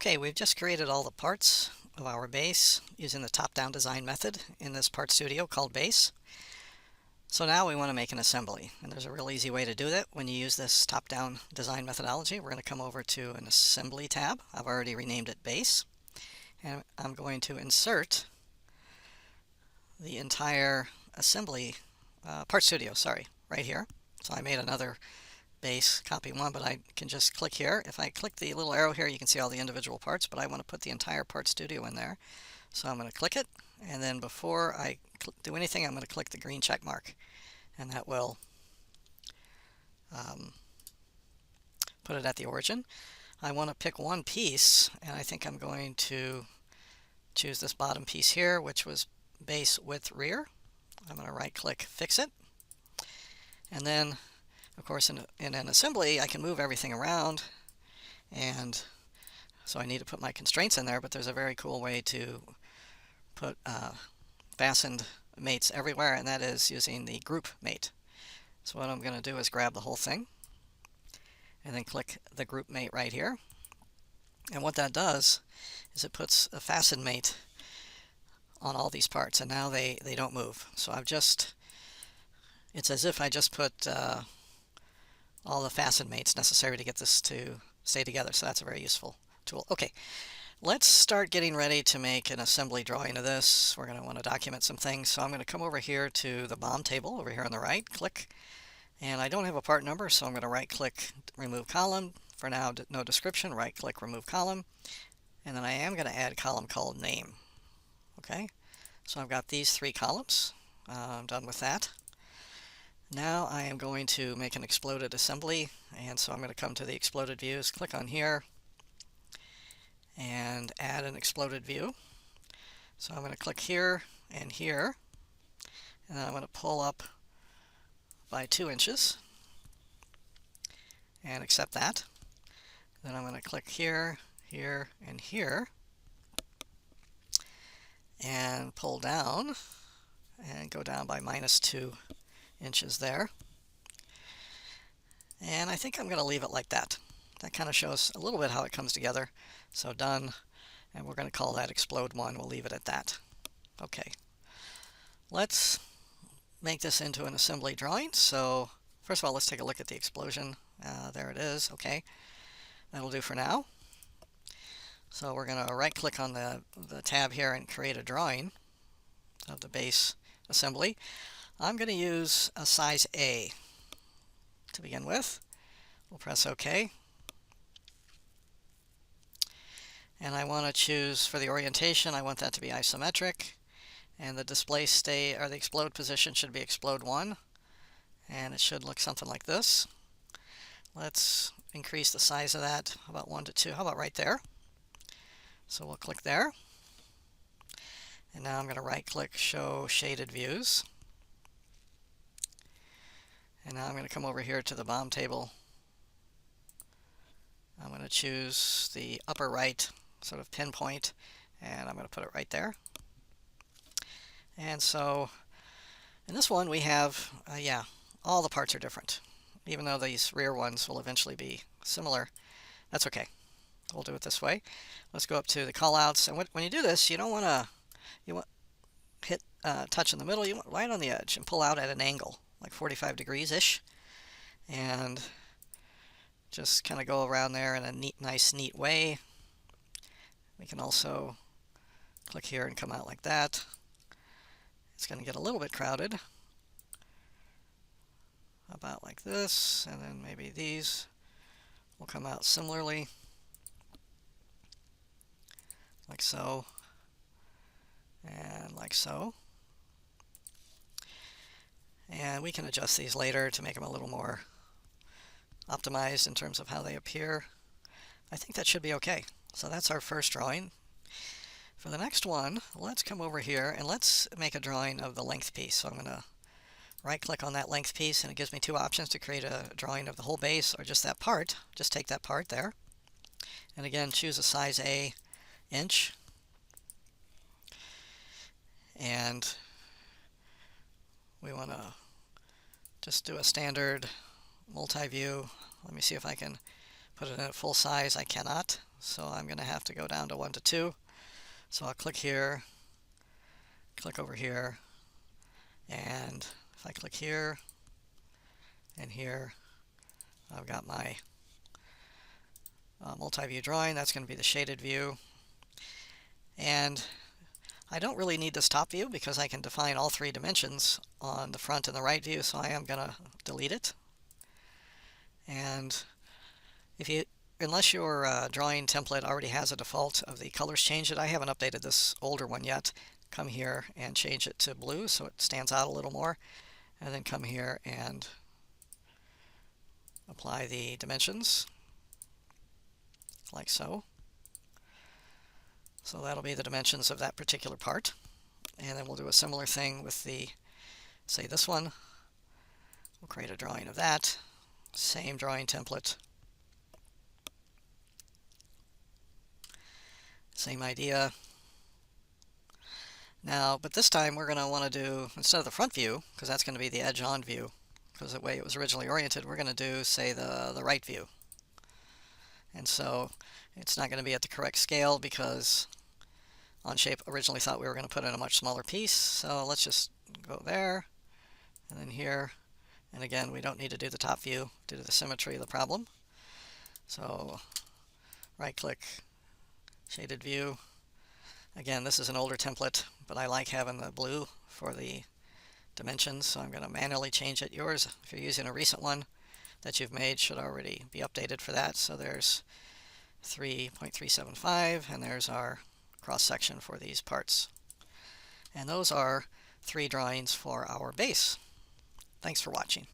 Okay, we've just created all the parts of our base using the top-down design method in this part studio called Base. So now we want to make an assembly, and there's a real easy way to do that when you use this top-down design methodology. We're going to come over to an Assembly tab. I've already renamed it Base, and I'm going to insert the entire assembly part studio, right here. So I made another base copy one, but I can just click here. If I click the little arrow here, you can see all the individual parts, but I want to put the entire part studio in there. So I'm going to click it, and then before I do anything, I'm going to click the green check mark, and that will put it at the origin. I want to pick one piece, and I think I'm going to choose this bottom piece here, which was base width rear. I'm going to right click, fix it, and then of course in an assembly I can move everything around, and so I need to put my constraints in there, but there's a very cool way to put fastened mates everywhere, and that is using the group mate. So what I'm going to do is grab the whole thing and then click the group mate right here, and what that does is it puts a fastened mate on all these parts, and now they don't move. So it's as if I just put all the fasten mates necessary to get this to stay together. So that's a very useful tool. Okay, let's start getting ready to make an assembly drawing of this. We're going to want to document some things. So I'm going to come over here to the BOM table over here on the right, click, and I don't have a part number, so I'm going to right click, remove column. For now, no description, right click, remove column, and then I am going to add a column called name. Okay, so I've got these three columns. I'm done with that. Now I am going to make an exploded assembly, and so I'm going to come to the exploded views, click on here, and add an exploded view. So I'm going to click here, and then I'm going to pull up by 2 inches, and accept that. Then I'm going to click here, here, and here, and pull down, and go down by -2 inches there. And I think I'm going to leave it like that. That kind of shows a little bit how it comes together. So done, and we're going to call that explode 1. We'll leave it at that. Okay, let's make this into an assembly drawing. So first of all, let's take a look at the explosion. There it is. Okay, that'll do for now. So we're going to right click on the tab here and create a drawing of the base assembly. I'm going to use a size A to begin with. We'll press OK. And I want to choose, for the orientation, I want that to be isometric. And the display state, or the explode position, should be explode 1. And it should look something like this. Let's increase the size of that, about 1 to 2. How about right there? So we'll click there. And now I'm going to right click, show shaded views. And now I'm going to come over here to the BOM table. I'm going to choose the upper right sort of pinpoint, and I'm going to put it right there. And so in this one we have, all the parts are different. Even though these rear ones will eventually be similar, that's okay. We'll do it this way. Let's go up to the callouts, and when you do this, you don't want to hit touch in the middle. You want right on the edge and pull out at an angle, like 45 degrees-ish, and just kind of go around there in a nice, neat way. We can also click here and come out like that. It's going to get a little bit crowded, about like this, and then maybe these will come out similarly, like so, and like so. And we can adjust these later to make them a little more optimized in terms of how they appear. I think that should be okay. So that's our first drawing. For the next one, let's come over here and let's make a drawing of the length piece. So I'm going to right click on that length piece, and it gives me 2 options to create a drawing of the whole base or just that part. Just take that part there, and again choose a size A inch, and we want to just do a standard multi-view. Let me see if I can put it in at full size. I cannot, so I'm going to have to go down to 1 to 2. So I'll click here, click over here, and if I click here and here, I've got my multi-view drawing. That's going to be the shaded view. And I don't really need this top view because I can define all 3 dimensions on the front and the right view, so I am going to delete it. And unless your drawing template already has a default of the colors changed, I haven't updated this older one yet. Come here and change it to blue so it stands out a little more, and then come here and apply the dimensions like so. So that'll be the dimensions of that particular part. And then we'll do a similar thing with the, say, this one. We'll create a drawing of that. Same drawing template. Same idea. Now, but this time we're going to want to do, instead of the front view, because that's going to be the edge-on view, because the way it was originally oriented, we're going to do, say, the right view. And so it's not going to be at the correct scale because Onshape originally thought we were going to put in a much smaller piece. So let's just go there and then here. And again, we don't need to do the top view due to the symmetry of the problem. So right-click, shaded view. Again, this is an older template, but I like having the blue for the dimensions, so I'm going to manually change it. Yours, if you're using a recent one that you've made, should already be updated for that. So there's 3.375, and there's our cross-section for these parts. And those are 3 drawings for our base. Thanks for watching.